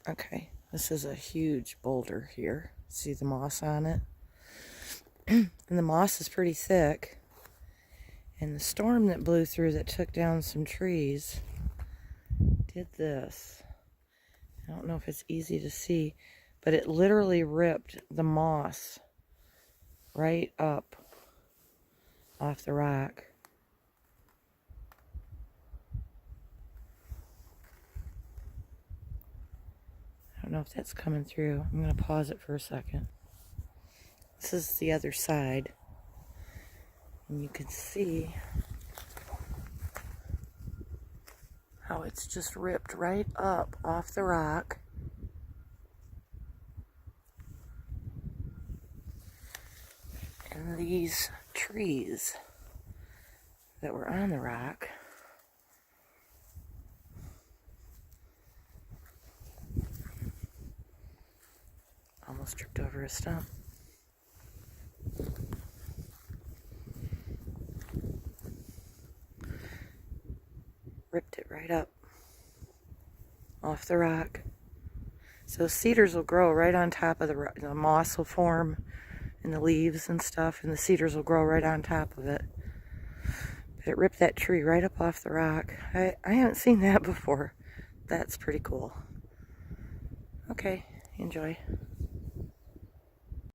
Okay, this is a huge boulder here. See the moss on it? And the moss is pretty thick. And the storm that blew through that took down some trees did this. I don't know if it's easy to see, but it literally ripped the moss right up off the rock. I don't know if that's coming through. I'm going to pause it for a second. This is the other side. And you can see how it's just ripped right up off the rock. And these trees that were on the rock almost tripped over a stump. Ripped it right up off the rock. So cedars will grow right on top of the moss will form and the leaves and stuff, and the cedars will grow right on top of it. But it ripped that tree right up off the rock. I haven't seen that before. That's pretty cool. Okay, enjoy.